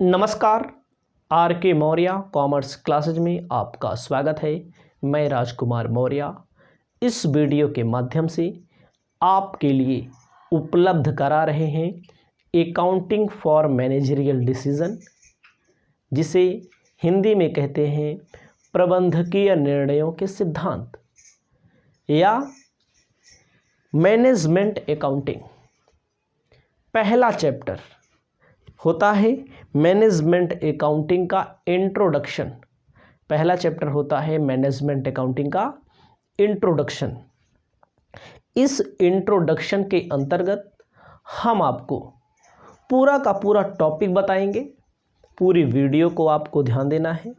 नमस्कार। आर के Maurya commerce classes में आपका स्वागत है। मैं राजकुमार मौर्य इस वीडियो के माध्यम से आपके लिए उपलब्ध करा रहे हैं अकाउंटिंग फॉर मैनेजरियल डिसीजन, जिसे हिंदी में कहते हैं प्रबंधकीय निर्णयों के सिद्धांत या मैनेजमेंट अकाउंटिंग। पहला चैप्टर होता है मैनेजमेंट अकाउंटिंग का इंट्रोडक्शन। पहला चैप्टर होता है मैनेजमेंट अकाउंटिंग का इंट्रोडक्शन। इस इंट्रोडक्शन के अंतर्गत हम आपको पूरा का पूरा टॉपिक बताएंगे। पूरी वीडियो को आपको ध्यान देना है।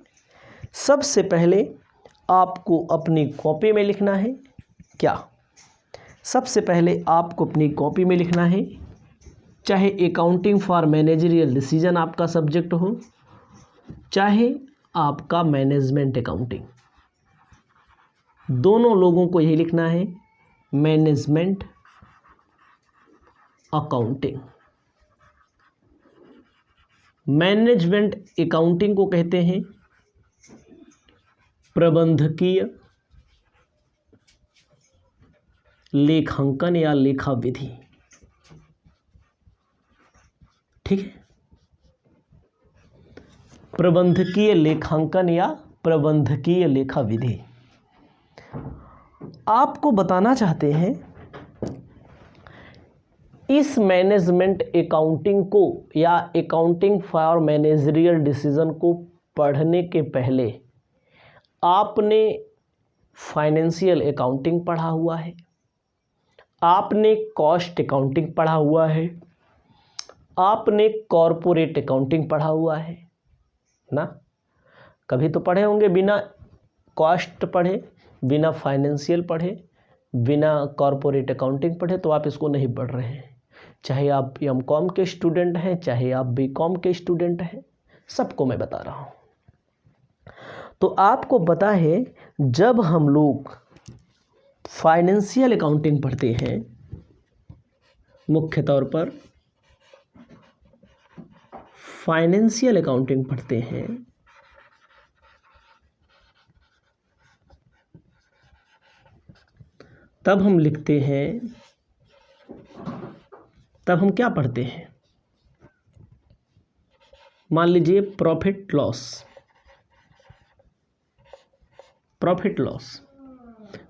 सबसे पहले आपको अपनी कॉपी में लिखना है। सबसे पहले आपको अपनी कॉपी में लिखना है, चाहे अकाउंटिंग फॉर मैनेजरियल डिसीजन आपका सब्जेक्ट हो, चाहे आपका मैनेजमेंट अकाउंटिंग, दोनों लोगों को यही लिखना है मैनेजमेंट अकाउंटिंग। मैनेजमेंट अकाउंटिंग को कहते हैं प्रबंधकीय लेखांकन या लेखा विधि। ठीक है, प्रबंधकीय लेखांकन या प्रबंधकीय लेखा विधि। आपको बताना चाहते हैं इस मैनेजमेंट अकाउंटिंग को या अकाउंटिंग फॉर मैनेजरियल डिसीजन को पढ़ने के पहले आपने फाइनेंशियल अकाउंटिंग पढ़ा हुआ है, आपने कॉस्ट अकाउंटिंग पढ़ा हुआ है, आपने कॉरपोरेट अकाउंटिंग पढ़ा हुआ है ना। कभी तो पढ़े होंगे, बिना कॉस्ट पढ़े, बिना फाइनेंशियल पढ़े, बिना कॉरपोरेट अकाउंटिंग पढ़े तो आप इसको नहीं पढ़ रहे हैं। चाहे आप एमकॉम के स्टूडेंट हैं, चाहे आप बीकॉम के स्टूडेंट हैं, सबको मैं बता रहा हूँ। तो आपको पता है, जब हम लोग फाइनेंशियल अकाउंटिंग पढ़ते हैं, मुख्य तौर पर फाइनेंशियल अकाउंटिंग पढ़ते हैं, तब हम लिखते हैं, तब हम क्या पढ़ते हैं। मान लीजिए प्रॉफिट लॉस।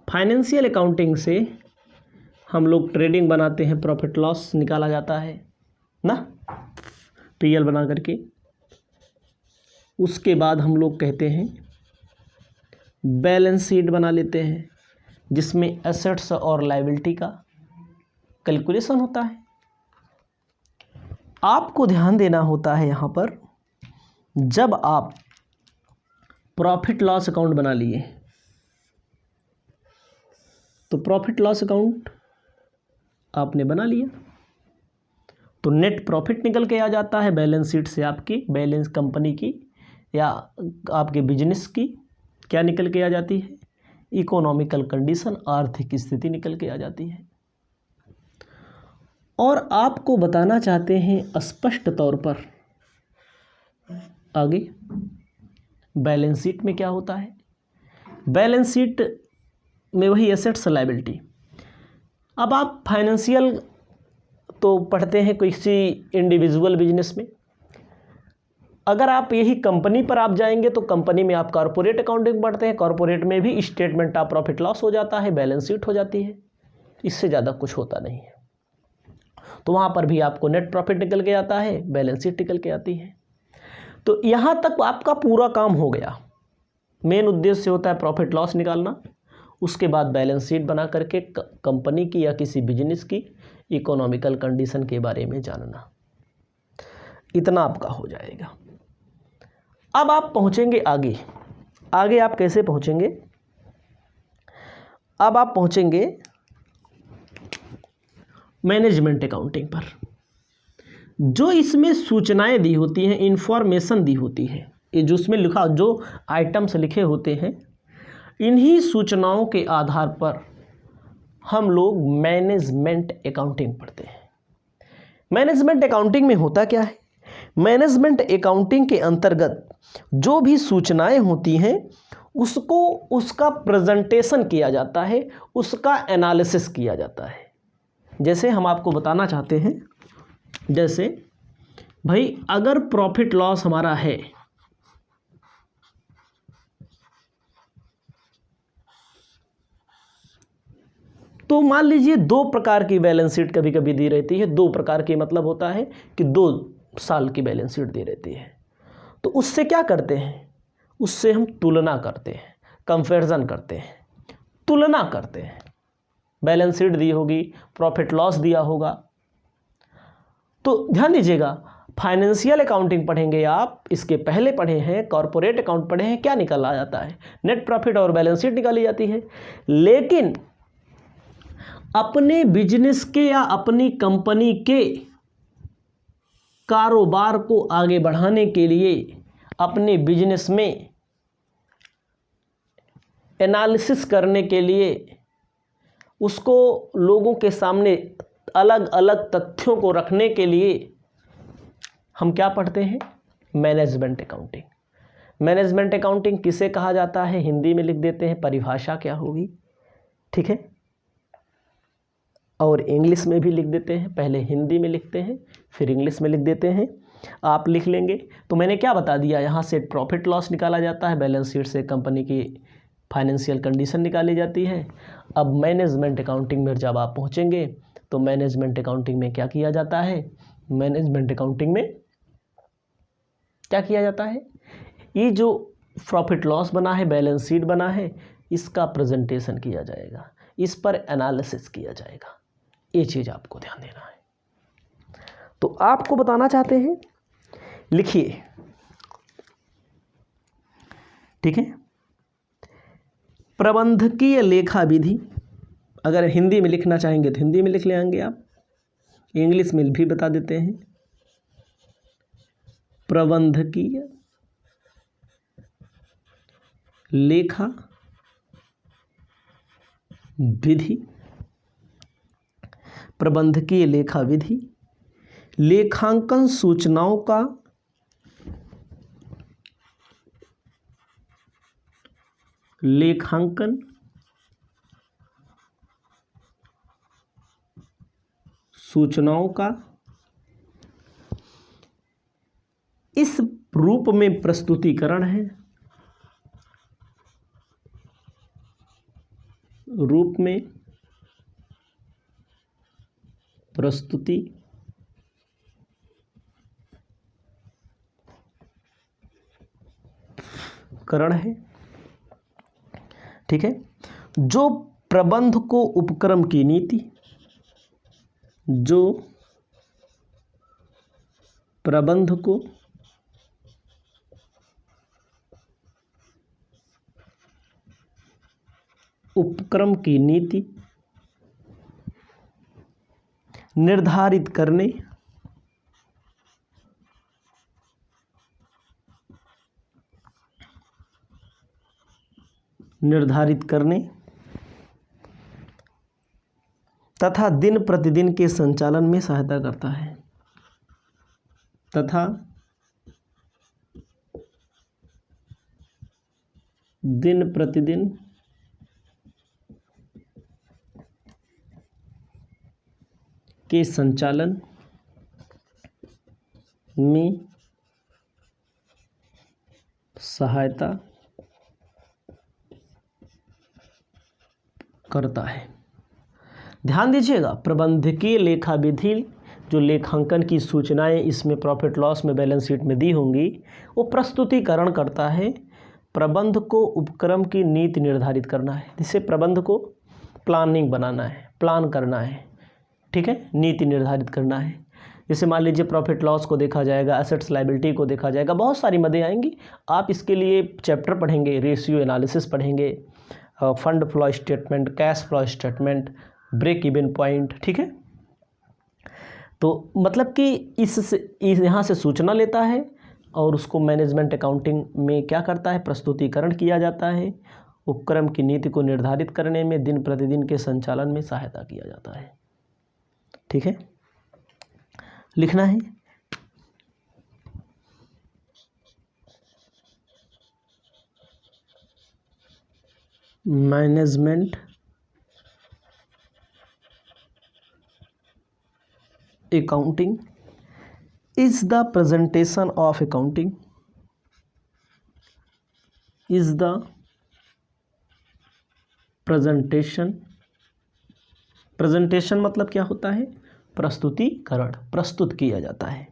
फाइनेंशियल अकाउंटिंग से हम लोग ट्रेडिंग बनाते हैं, प्रॉफिट लॉस निकाला जाता है ना, पीएल बना करके। उसके बाद हम लोग कहते हैं बैलेंस शीट बना लेते हैं, जिसमें एसेट्स और लायबिलिटी का कैलकुलेशन होता है। आपको ध्यान देना होता है यहाँ पर, जब आप प्रॉफिट लॉस अकाउंट बना लिए तो प्रॉफिट लॉस अकाउंट आपने बना लिया तो नेट प्रॉफिट निकल के आ जाता है बैलेंस शीट से। आपकी बैलेंस कंपनी की या आपके बिजनेस की क्या निकल के आ जाती है, इकोनॉमिकल कंडीशन, आर्थिक स्थिति निकल के आ जाती है। और आपको बताना चाहते हैं स्पष्ट तौर पर आगे बैलेंस शीट में क्या होता है। बैलेंस शीट में वही एसेट्स लायबिलिटी। अब आप फाइनेंशियल तो पढ़ते हैं किसी इंडिविजुअल बिजनेस में, अगर आप यही कंपनी पर आप जाएंगे तो कंपनी में आप कॉरपोरेट अकाउंटिंग पढ़ते हैं। कॉरपोरेट में भी स्टेटमेंट ऑफ प्रॉफिट लॉस हो जाता है, बैलेंस शीट हो जाती है, इससे ज़्यादा कुछ होता नहीं है। तो वहाँ पर भी आपको नेट प्रॉफिट निकल के आता है, बैलेंस शीट निकल के आती है। तो यहाँ तक आपका पूरा काम हो गया। मेन उद्देश्य होता है प्रॉफिट लॉस निकालना, उसके बाद बैलेंस शीट बना करके कंपनी की या किसी बिजनेस की इकोनॉमिकल कंडीशन के बारे में जानना। इतना आपका हो जाएगा। अब आप पहुंचेंगे आगे। आगे आप कैसे पहुंचेंगे? अब आप पहुंचेंगे मैनेजमेंट अकाउंटिंग पर। जो इसमें सूचनाएं दी होती हैं, इंफॉर्मेशन दी होती है, ये जो उसमें लिखा, जो आइटम्स लिखे होते हैं, इन्हीं सूचनाओं के आधार पर हम लोग मैनेजमेंट अकाउंटिंग पढ़ते हैं। मैनेजमेंट अकाउंटिंग में होता क्या है? मैनेजमेंट अकाउंटिंग के अंतर्गत जो भी सूचनाएं होती हैं उसको उसका प्रेजेंटेशन किया जाता है, उसका एनालिसिस किया जाता है। जैसे हम आपको बताना चाहते हैं, जैसे भाई अगर प्रॉफिट लॉस हमारा है तो मान लीजिए 2 प्रकार की बैलेंस शीट कभी कभी दी रहती है। 2 प्रकार की मतलब होता है कि 2 साल की बैलेंस शीट दी रहती है। तो उससे क्या करते हैं, उससे हम तुलना करते हैं, कंपैरिजन करते हैं, तुलना करते हैं। बैलेंस शीट दी होगी, प्रॉफिट लॉस दिया होगा, तो ध्यान दीजिएगा फाइनेंशियल अकाउंटिंग पढ़ेंगे आप, इसके पहले पढ़े हैं कॉर्पोरेट अकाउंट पढ़े हैं, क्या निकल आ जाता है, नेट प्रॉफिट और बैलेंस शीट निकाली जाती है। लेकिन अपने बिजनेस के या अपनी कंपनी के कारोबार को आगे बढ़ाने के लिए अपने बिजनेस में एनालिसिस करने के लिए उसको लोगों के सामने अलग अलग तथ्यों को रखने के लिए हम क्या पढ़ते हैं, मैनेजमेंट अकाउंटिंग। मैनेजमेंट अकाउंटिंग किसे कहा जाता है, हिंदी में लिख देते हैं, परिभाषा क्या होगी, ठीक है, और इंग्लिश में भी लिख देते हैं। पहले हिंदी में लिखते हैं फिर इंग्लिश में लिख देते हैं, आप लिख लेंगे। तो मैंने क्या बता दिया, यहाँ से प्रॉफिट लॉस निकाला जाता है, बैलेंस शीट से कंपनी की फाइनेंशियल कंडीशन निकाली जाती है। अब मैनेजमेंट अकाउंटिंग में जब आप पहुँचेंगे तो मैनेजमेंट अकाउंटिंग में क्या किया जाता है, मैनेजमेंट अकाउंटिंग में क्या किया जाता है, ये जो प्रॉफिट लॉस बना है, बैलेंस शीट बना है, इसका प्रेजेंटेशन किया जाएगा, इस पर एनालिसिस किया जाएगा। ये चीज़ आपको ध्यान देना है। तो आपको बताना चाहते हैं, लिखिए, ठीक है। प्रबंधकीय लेखा विधि, अगर हिंदी में लिखना चाहेंगे तो हिंदी में लिख ले आएंगे आप, इंग्लिश में भी बता देते हैं। प्रबंधकीय लेखा विधि, प्रबंधकीय लेखा विधि लेखांकन सूचनाओं का लेखांकन सूचनाओं का इस रूप में प्रस्तुतिकरण है, रूप में प्रस्तुतिकरण है, ठीक है। जो प्रबंध को उपक्रम की नीति, जो प्रबंध को उपक्रम की नीति निर्धारित करने तथा दिन प्रतिदिन के संचालन में सहायता करता है, तथा दिन प्रतिदिन के संचालन में सहायता करता है। ध्यान दीजिएगा, प्रबंधकीय लेखा विधि जो लेखांकन की सूचनाएं इसमें प्रॉफिट लॉस में बैलेंस शीट में दी होंगी, वो प्रस्तुतिकरण करता है। प्रबंध को उपक्रम की नीति निर्धारित करना है, जिससे प्रबंध को प्लानिंग बनाना है, प्लान करना है, ठीक है, नीति निर्धारित करना है। जैसे मान लीजिए प्रॉफिट लॉस को देखा जाएगा, एसेट्स लायबिलिटी को देखा जाएगा, बहुत सारी मदें आएंगी। आप इसके लिए चैप्टर पढ़ेंगे, रेशियो एनालिसिस पढ़ेंगे, fund flow statement, cash flow statement, break even point, ठीक है। तो मतलब कि इससे यहाँ से सूचना लेता है और उसको मैनेजमेंट अकाउंटिंग में क्या करता है, प्रस्तुतिकरण किया जाता है। उपक्रम की नीति को निर्धारित करने में, दिन प्रतिदिन के संचालन में सहायता किया जाता है, ठीक है। लिखना है management accounting is the presentation of accounting is the presentation मतलब क्या होता है? प्रस्तुतिकरण, प्रस्तुत किया जाता है।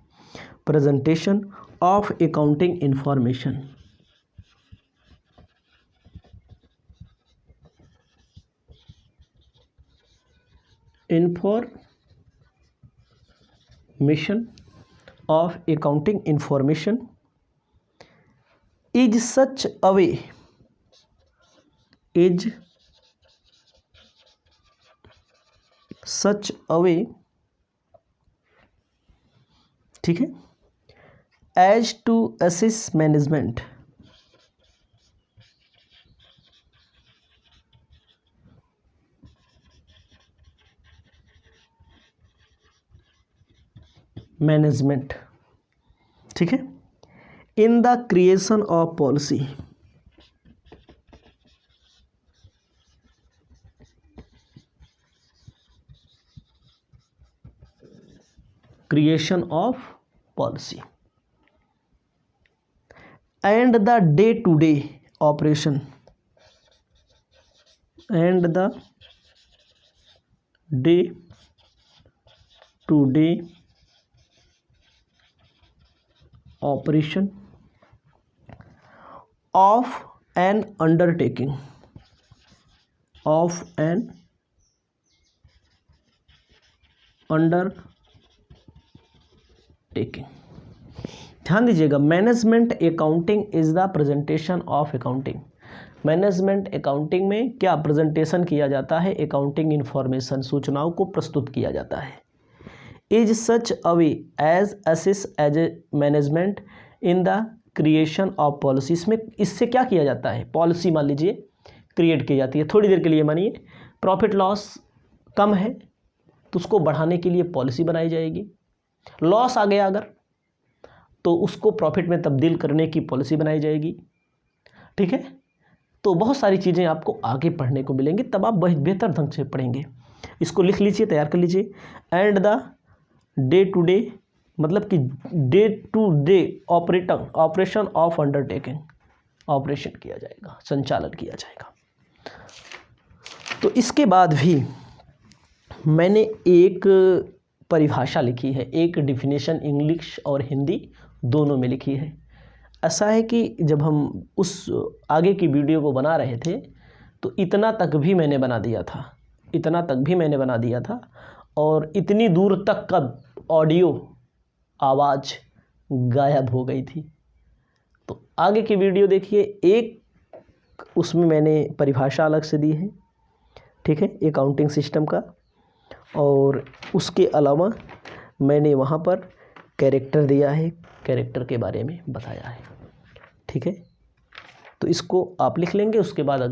Presentation of accounting information, information of accounting information is such a way, ठीक है, as to assess management, ठीक है, in the creation of policy, and the day-to-day operation, of an undertaking, ध्यान दीजिएगा। Management accounting is the presentation of accounting. Management accounting में क्या presentation किया जाता है? अकाउंटिंग इंफॉर्मेशन, सूचनाओं को प्रस्तुत किया जाता है। Is such a way as assist as a management in the creation of policy. इसमें इससे क्या किया जाता है? पॉलिसी मान लीजिए क्रिएट की जाती है। थोड़ी देर के लिए मानिए प्रॉफिट लॉस कम है तो उसको बढ़ाने के लिए पॉलिसी बनाई जाएगी। लॉस आ गया अगर तो उसको प्रॉफिट में तब्दील करने की पॉलिसी बनाई जाएगी। ठीक है, तो बहुत सारी चीज़ें आपको आगे पढ़ने को मिलेंगी, तब आप बेहतर ढंग से पढ़ेंगे। इसको लिख लीजिए, तैयार कर लीजिए। And the day to day मतलब कि day to day operation of undertaking, operation किया जाएगा, संचालन किया जाएगा। तो इसके बाद भी मैंने एक परिभाषा लिखी है, एक डिफिनेशन इंग्लिश और हिंदी दोनों में लिखी है। ऐसा है कि जब हम उस आगे की वीडियो को बना रहे थे तो इतना तक भी मैंने बना दिया था और इतनी दूर तक का ऑडियो आवाज़ गायब हो गई थी। तो आगे की वीडियो देखिए, एक उसमें मैंने परिभाषा अलग से दी है, ठीक है, अकाउंटिंग सिस्टम का, और उसके अलावा मैंने वहाँ पर कैरेक्टर दिया है, कैरेक्टर के बारे में बताया है। ठीक है, तो इसको आप लिख लेंगे, उसके बाद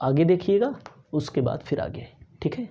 आगे देखिएगा, उसके बाद फिर आगे। ठीक है।